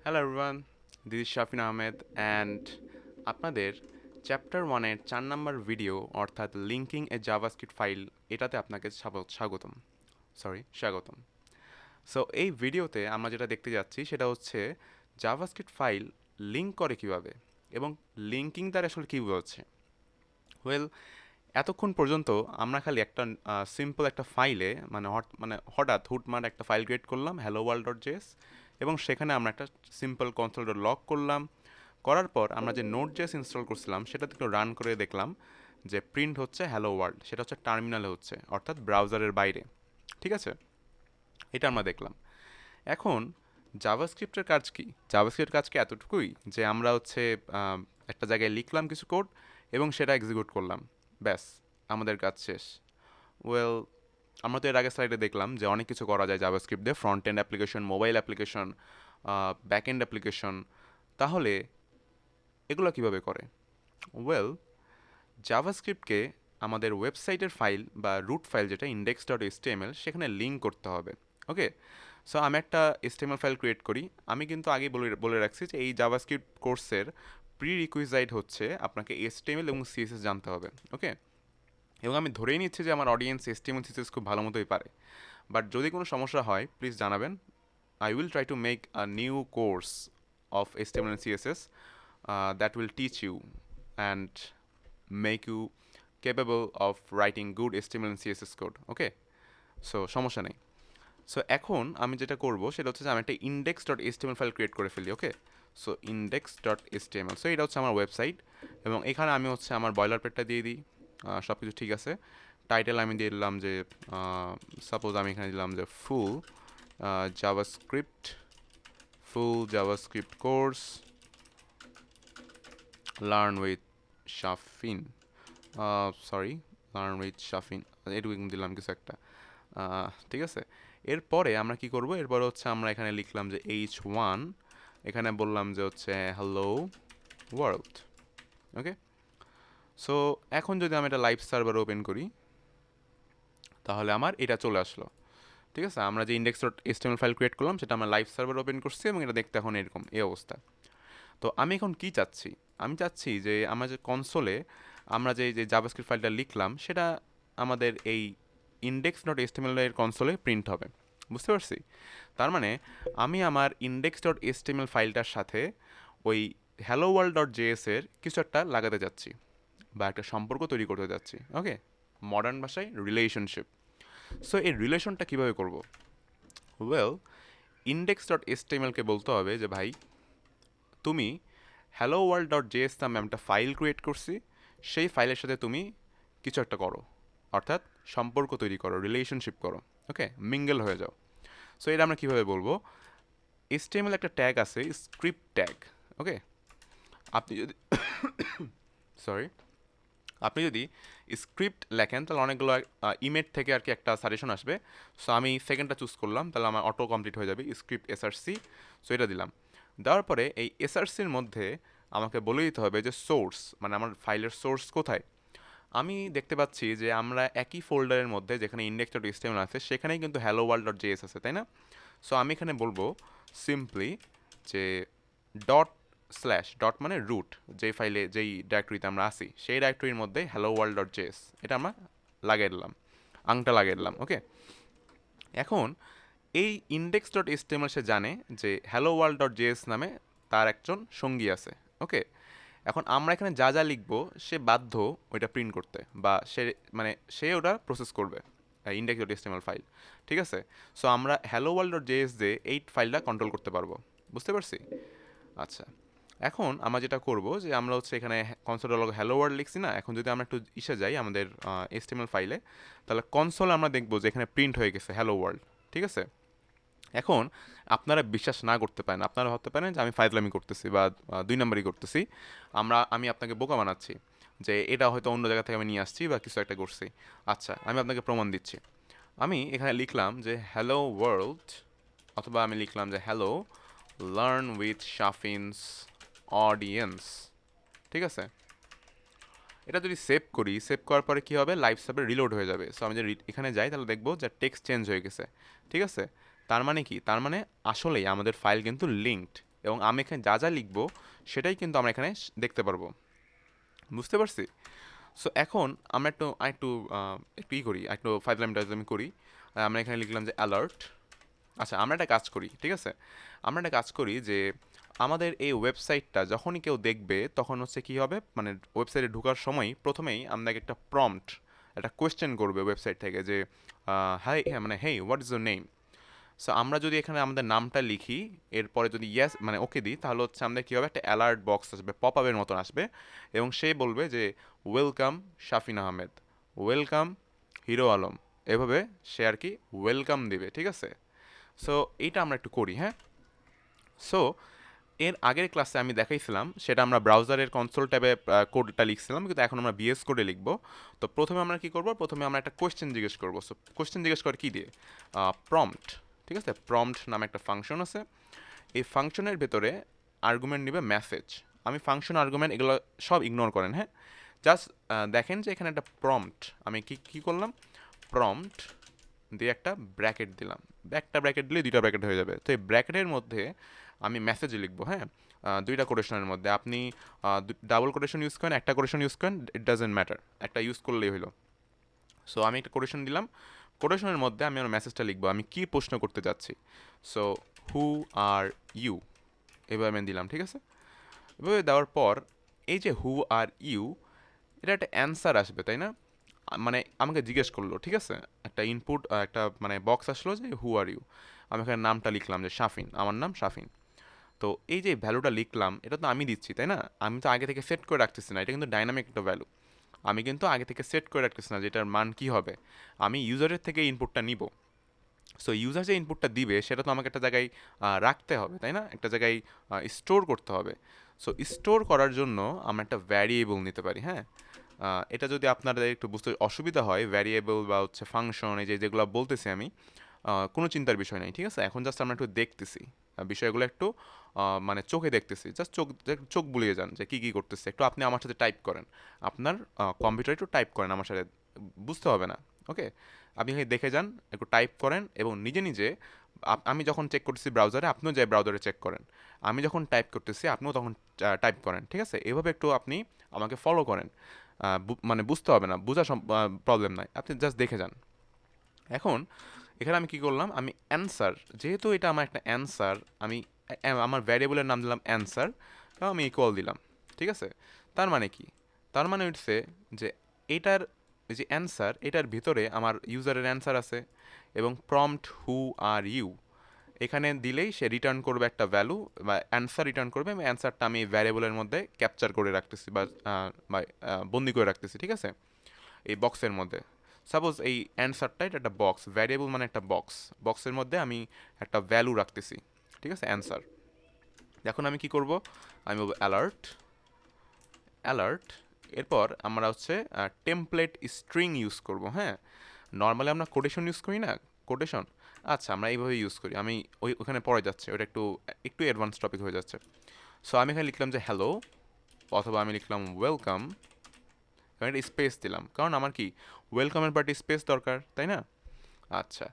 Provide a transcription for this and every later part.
Hello everyone, this is Shafin Ahmed and আপনাদের chapter 1-এর 4 নম্বর video অর্থাৎ linking এ JavaScript file এটাতে আপনাকে স্বাগতম। সো এই ভিডিওতে আমরা যেটা দেখতে যাচ্ছি সেটা হচ্ছে জাভাস্ক্রিপ্ট ফাইল লিঙ্ক করে কিভাবে এবং লিঙ্কিং তার আসলে কী বোঝাচ্ছে। ওয়েল, এতক্ষণ পর্যন্ত আমরা খালি একটা সিম্পল একটা ফাইলে হঠাৎ হুটমাট একটা ফাইল ক্রিয়েট করলাম hello world.js এবং সেখানে আমরা একটা সিম্পল console.log করলাম। করার পর আমরা যে Node.js ইনস্টল করছিলাম সেটা একটু রান করে দেখলাম যে প্রিন্ট হচ্ছে হ্যালো ওয়ার্ল্ড, সেটা হচ্ছে টার্মিনালে হচ্ছে, অর্থাৎ ব্রাউজারের বাইরে। ঠিক আছে, এটা আমরা দেখলাম। এখন জাভাস্ক্রিপ্টের কাজ কি? জাভাস্ক্রিপ্টের কাজ কি এতটুকুই যে আমরা হচ্ছে একটা জায়গায় লিখলাম কিছু কোড এবং সেটা এক্সিকিউট করলাম, ব্যাস আমাদের কাজ শেষ। ওয়েল, আমরা তো এর আগে স্লাইডে দেখলাম যে অনেক কিছু করা যায় জাভাস্ক্রিপ্ট দিয়ে, front end application, mobile application, back end application. তাহলে এগুলো কিভাবে করে? ওয়েল, জাভাস্ক্রিপ্টকে আমাদের ওয়েবসাইটের ফাইল বা রুট ফাইল যেটা index.html সেখানে লিঙ্ক করতে হবে। ওকে, সো আমি একটা HTML ফাইল ক্রিয়েট করি। আমি কিন্তু আগেই বলে রাখছি যে এই জাভাস্ক্রিপ্ট কোর্সের প্রি রিকুইজাইট হচ্ছে আপনাকে HTML এবং CSS জানতে হবে। ওকে, এবং আমি ধরেই নিচ্ছি যে আমার অডিয়েন্স HTML CSS খুব ভালো মতোই পারে, বাট যদি কোনো সমস্যা হয় প্লিজ জানাবেন। I will try to make a new course of HTML and CSS that will teach you and make you capable of writing good HTML and CSS code. Okay, so সমস্যা নেই। So এখন আমি যেটা করব সেটা হচ্ছে যে আমি একটা index.html ফাইল ক্রিয়েট করে ফেলি। ওকে, সো index.html, সো এটা হচ্ছে আমার ওয়েবসাইট এবং এখানে আমি হচ্ছে আমার বয়লার পেটটা দিয়ে দিই, সব কিছু ঠিক আছে। টাইটেল আমি দিয়ে দিলাম যে সাপোজ আমি এখানে দিলাম যে JavaScript full JavaScript course learn with Shafin, sorry learn with Shafin, এটুকু দিলাম কিছু একটা। ঠিক আছে, এরপরে আমরা কি করব? এরপরে হচ্ছে আমরা এখানে লিখলাম যে h1, এখানে বললাম যে হচ্ছে হ্যালো ওয়ার্ল্ড। ওকে, সো এখন যদি আমি এটা লাইভ সার্ভার ওপেন করি তাহলে আমার এটা চলে আসলো। ঠিক আছে, আমরা যে index.html ফাইল ক্রিয়েট করলাম সেটা আমরা লাইভ সার্ভার ওপেন করছি এবং এটা দেখতে এখন এরকম এই অবস্থা। তো আমি এখন কি চাচ্ছি? আমি চাচ্ছি যে আমরা যে কনসোলে আমরা যে জাভাস্ক্রিপ্ট ফাইলটা লিখলাম সেটা আমাদের এই index.html এর কনসোলে প্রিন্ট হবে। বুঝতে পারছি? তার মানে আমি আমার index.html ফাইলটার সাথে ওই hello world.js এর কিছু একটা লাগাতে যাচ্ছি বা একটা সম্পর্ক তৈরি করতে যাচ্ছি। ওকে, মডার্ন ভাষায় রিলেশনশিপ। সো এই রিলেশনটা কিভাবে করব? ওয়েল, index.html কে বলতে হবে যে ভাই তুমি hello world.js নামে একটা ফাইল ক্রিয়েট করছি, সেই ফাইলের সাথে তুমি কিছু একটা করো, অর্থাৎ সম্পর্ক তৈরি করো, রিলেশনশিপ করো। ওকে, মিঙ্গেল হয়ে যাও। সো এটা আমরা কীভাবে বলবো? HTML একটা ট্যাগ আছে স্ক্রিপ্ট ট্যাগ। ওকে, আপনি যদি সরি আপনি যদি স্ক্রিপ্ট লেখেন তাহলে অনেকগুলো ইমেজ থেকে আর কি একটা সাজেশন আসবে। সো আমি সেকেন্ডটা চুজ করলাম, তাহলে আমার অটো কমপ্লিট হয়ে যাবে স্ক্রিপ্ট এসআরসি। সো এটা দিলাম। দেওয়ার পরে এই এসআরসির মধ্যে আমাকে বলে দিতে হবে যে সোর্স, মানে আমার ফাইলের সোর্স কোথায়। আমি দেখতে পাচ্ছি যে আমরা একই ফোল্ডারের মধ্যে যেখানে index.html আছে সেখানেই কিন্তু hello world.js আছে, তাই না? সো আমি এখানে বলবো সিম্পলি যে ডট স্ল্যাশ, ডট মানে রুট, যেই ফাইলে যেই ডাইরেক্টরিতে আমরা আসি সেই ডাইরেক্টরির মধ্যে hello world.js এটা আমরা লাগিয়ে দিলাম, আংটা লাগিয়ে দিলাম। ওকে, এখন এই index.html সে জানে যে hello world.js নামে তার একজন সঙ্গী আছে। ওকে, এখন আমরা এখানে যা যা লিখবো সে বাধ্য ওইটা প্রিন্ট করতে, বা সে ওটা প্রসেস করবে index.html ফাইল। ঠিক আছে, সো আমরা hello world.js দিয়ে এই ফাইলটা কন্ট্রোল করতে পারবো। বুঝতে পারছি? আচ্ছা, এখন আমরা যেটা করব যে আমরা হচ্ছে এখানে কনসোল হ্যালো ওয়ার্ল্ড লিখছি না, এখন যদি আমরা একটু ইসে যাই আমাদের HTML ফাইলে, তাহলে কনসোল আমরা দেখবো যে এখানে প্রিন্ট হয়ে গেছে হ্যালো ওয়ার্ল্ড। ঠিক আছে, এখন আপনারা বিশ্বাস না করতে পারেন, আপনারা ভাবতে পারেন যে আমি ফাইজলামি করতেছি বা 2 নম্বরই করতেছি, আমি আপনাকে বোকা বানাচ্ছি যে এটা হয়তো অন্য জায়গা থেকে আমি নিয়ে আসছি বা কিছু একটা করছি। আচ্ছা, আমি আপনাকে প্রমাণ দিচ্ছি। আমি এখানে লিখলাম যে হ্যালো ওয়ার্ল্ড, অথবা আমি লিখলাম যে হ্যালো লার্ন উইথ শাফিনস অডিয়েন্স। ঠিক আছে, এটা যদি সেভ করি, সেভ করার পরে কী হবে? লাইভ সার্ভার রিলোড হয়ে যাবে। সো আমি যদি এখানে যাই তাহলে দেখবো যে টেক্সট চেঞ্জ হয়ে গেছে। ঠিক আছে, তার মানে কি? তার মানে আসলেই আমাদের ফাইল কিন্তু লিঙ্কড এবং আমি এখানে যা যা লিখবো সেটাই কিন্তু আমরা এখানে দেখতে পারবো। বুঝতে পারছি? সো এখন আমরা একটু একটু ই করি, একটু ফাইভ আমি করি। আমরা এখানে লিখলাম যে অ্যালার্ট। আচ্ছা, আমরা একটা কাজ করি, ঠিক আছে? আমরা একটা কাজ করি যে আমাদের এই ওয়েবসাইটটা যখনই কেউ দেখবে তখন হচ্ছে কী হবে, মানে ওয়েবসাইটে ঢোকার সময় প্রথমেই আপনাকে একটা প্রম্পট, একটা কোয়েশ্চেন করবে ওয়েবসাইট থেকে যে হাই, হ্যাঁ মানে হেই what is your name. So আমরা যদি এখানে আমাদের নামটা লিখি, এরপরে যদি ইয়েস মানে ওকে দিই, তাহলে হচ্ছে আমাদের কী হবে, একটা অ্যালার্ট বক্স আসবে, পপ আপের মতন আসবে, এবং সে বলবে যে welcome Shafin Ahmed, welcome hero Alam, এভাবে সে আর কি ওয়েলকাম দিবে, ঠিক আছে? সো এইটা আমরা একটু করি, হ্যাঁ। সো এর আগের ক্লাসে আমি দেখাইছিলাম, সেটা আমরা ব্রাউজারের কনসোল ট্যাবে কোডটা লিখছিলাম, কিন্তু এখন আমরা বিএস কোডে লিখবো। তো প্রথমে আমরা কি করব, প্রথমে আমরা একটা কোয়েশ্চেন জিজ্ঞেস করবো। সো কোয়েশ্চেন জিজ্ঞেস করে কি দিয়ে, প্রম্পট, ঠিক আছে? প্রম্পট নামে একটা ফাংশন আছে। এই ফাংশনের ভেতরে আর্গুমেন্ট নেবে মেসেজ। আমি ফাংশন আর্গুমেন্ট এগুলো সব ইগনোর করেন, হ্যাঁ। জাস্ট দেখেন যে এখানে একটা প্রম্পট, আমি কি কি করলাম, প্রম্পট দিয়ে একটা ব্র্যাকেট দিলাম। একটা ব্র্যাকেট দিলে দুইটা ব্র্যাকেট হয়ে যাবে। তো এই ব্র্যাকেটের মধ্যে আমি মেসেজ লিখবো, হ্যাঁ। দুইটা কোটেশনের মধ্যে আপনি ডাবল কোটেশন ইউজ করেন, একটা কোটেশন ইউজ করেন, ইট ডাজেন্ট ম্যাটার, একটা ইউজ করলেই হলো। সো আমি একটা কোটেশন দিলাম, কোটেশনের মধ্যে আমি আমার মেসেজটা লিখবো, আমি কি প্রশ্ন করতে যাচ্ছি। সো হু আর ইউ, এভাবে আমি দিলাম, ঠিক আছে? এভাবে দেওয়ার পর এই যে হু আর ইউ, এটা একটা অ্যান্সার আসবে, তাই না? মানে আমাকে জিজ্ঞেস করলো, ঠিক আছে? একটা ইনপুট, একটা মানে বক্স আসলো যে হু আর ইউ। আমি এখানে নামটা লিখলাম যে শাফিন, আমার নাম শাফিন। তো এই যে ভ্যালুটা লিখলাম, এটা তো আমি দিচ্ছি, তাই না? আমি তো আগে থেকে সেট করে রাখতেছি না, এটা কিন্তু ডাইনামিক একটা ভ্যালু। আমি কিন্তু আগে থেকে সেট করে রাখতেছি না যে এটার মান কী হবে। আমি ইউজারের থেকে ইনপুটটা নিব। সো ইউজার যে ইনপুটটা দিবে সেটা তো আমাকে একটা জায়গায় রাখতে হবে, তাই না? একটা জায়গায় স্টোর করতে হবে। সো স্টোর করার জন্য আমরা একটা ভ্যারিয়েবল নিতে পারি, হ্যাঁ। এটা যদি আপনাদের একটু বুঝতে অসুবিধা হয়, ভ্যারিয়েবল বা হচ্ছে ফাংশন, এই যে যেগুলো বলতেছি আমি, কোনো চিন্তার বিষয় নাই, ঠিক আছে? এখন জাস্ট আমরা একটু দেখতেছি বিষয়গুলো, একটু মানে চোখে দেখতেছি, জাস্ট চোখ বুলিয়ে যান যে কী কী করতেছে, একটু আপনি আমার সাথে টাইপ করেন, আপনার কম্পিউটারে একটু টাইপ করেন আমার সাথে, বুঝতে হবে না, ওকে? আপনি এখানে দেখে যান, একটু টাইপ করেন এবং নিজে নিজে আমি যখন চেক করতেছি ব্রাউজারে, আপনিও যাই ব্রাউজারে চেক করেন। আমি যখন টাইপ করতেছি আপনিও তখন টাইপ করেন, ঠিক আছে? এভাবে একটু আপনি আমাকে ফলো করেন। মানে বুঝতে হবে না, বোঝা প্রবলেম নাই, আপনি জাস্ট দেখে যান। এখন এখানে আমি কি করলাম, আমি অ্যান্সার, যেহেতু এটা আমার একটা অ্যান্সার, আমি আমার ভ্যারিয়েবলের নাম দিলাম অ্যান্সার, এবং আমি ইকুয়াল দিলাম, ঠিক আছে? তার মানে কি, তার মানে হচ্ছে যে এটার যে অ্যান্সার, এটার ভিতরে আমার ইউজারের অ্যান্সার আছে, এবং প্রম্পট হু আর ইউ এখানে দিলেই সে রিটার্ন করবে একটা ভ্যালু, বা অ্যান্সার রিটার্ন করবে, এবং অ্যান্সারটা আমি এই ভ্যারিয়েবলের মধ্যে ক্যাপচার করে রাখতেছি, বা বন্দি করে রাখতেছি, ঠিক আছে? এই বক্সের মধ্যে। সাপোজ এই অ্যান্সারটা, এটা একটা বক্স, ভ্যারিয়েবল মানে একটা বক্স, বক্সের মধ্যে আমি একটা ভ্যালু রাখতেছি, ঠিক আছে? অ্যান্সার। এখন আমি কি করব, আমি বলবো অ্যালার্ট, অ্যালার্ট। এরপর আমরা হচ্ছে টেমপ্লেট স্ট্রিং ইউজ করব, হ্যাঁ। নর্মালি আমরা কোটেশন ইউজ করি না, কোটেশন। আচ্ছা, আমরা এইভাবে ইউজ করি, আমি ওখানে পড়ে যাচ্ছে, ওটা একটু একটু অ্যাডভান্স টপিক হয়ে যাচ্ছে। সো আমি এখানে লিখলাম যে হ্যালো, অথবা আমি লিখলাম ওয়েলকাম, একটা স্পেস দিলাম, কারণ আমার কি ওয়েলকামের পার্টি স্পেস দরকার, তাই না? আচ্ছা,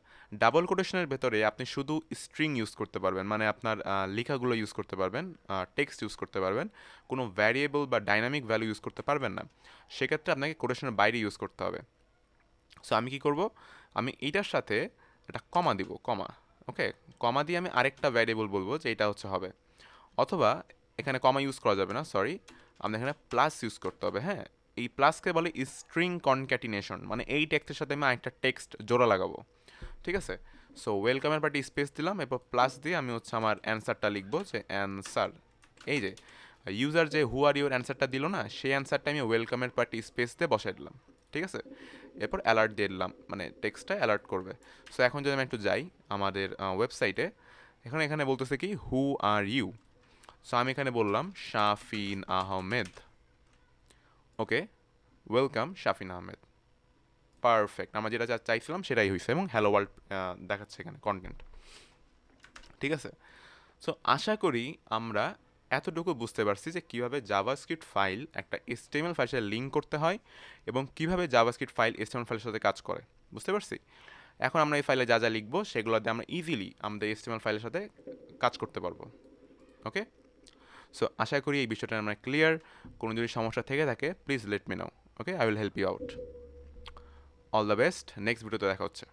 ডাবল কোটেশনের ভেতরে আপনি শুধু স্ট্রিং ইউজ করতে পারবেন, মানে আপনার লেখাগুলো ইউজ করতে পারবেন, টেক্সট ইউজ করতে পারবেন, কোনো ভ্যারিয়েবল বা ডাইনামিক ভ্যালু ইউজ করতে পারবেন না। সেক্ষেত্রে আপনাকে কোটেশনের বাইরে ইউজ করতে হবে। সো আমি কি করব, আমি এইটার সাথে একটা কমা দিব, কমা, ওকে। কমা দিয়ে আমি আরেকটা ভ্যারিয়েবল বলবো যে এটা হচ্ছে হবে, অথবা এখানে কমা ইউজ করা যাবে না, সরি, আমাদের এখানে প্লাস ইউজ করতে হবে, হ্যাঁ। এই প্লাসকে বলে স্ট্রিং কনক্যাটিনেশন, মানে এই টেক্সটের সাথে আমি একটা টেক্সট জোড়া লাগাবো, ঠিক আছে? সো ওয়েলকামের পার্টি স্পেস দিলাম, এরপর প্লাস দিয়ে আমি হচ্ছে আমার অ্যান্সারটা লিখবো, যে অ্যান্সার, এই যে ইউজার যে হু আর ইউর অ্যান্সারটা দিল না, সেই অ্যান্সারটা আমি ওয়েলকামের পার্টি স্পেস দিয়ে বসাই দিলাম, ঠিক আছে? এরপর অ্যালার্ট দিয়ে দিলাম, মানে টেক্সটটা অ্যালার্ট করবে। সো এখন যদি আমি একটু যাই আমাদের ওয়েবসাইটে, এখানে বলতেছে কি হু আর ইউ। সো আমি এখানে বললাম শাফিন আহমেদ, ওকে, ওয়েলকাম শাফিন আহমেদ, পারফেক্ট, আমরা যেটা চাইছিলাম সেটাই হয়েছে, এবং হ্যালো ওয়ার্ল্ড দেখাচ্ছে এখানে কন্টেন্ট, ঠিক আছে? সো আশা করি আমরা এতটুকু বুঝতে পারছি যে কীভাবে জাভাস্ক্রিপ্ট ফাইল একটা HTML ফাইলের সাথে লিঙ্ক করতে হয়, এবং কীভাবে জাভাস্ক্রিপ্ট ফাইল HTML ফাইলের সাথে কাজ করে, বুঝতে পারছি? এখন আমরা এই ফাইলে যা যা লিখবো সেগুলো দিয়ে আমরা ইজিলি আমাদের HTML ফাইলের সাথে কাজ করতে পারবো। ওকে, সো আশা করি এই বিষয়টা আমরা ক্লিয়ার। কোনো যদি সমস্যা থেকে থাকে please let me know. Okay, I will help you out. All the best, next ভিডিওতে দেখা হচ্ছে।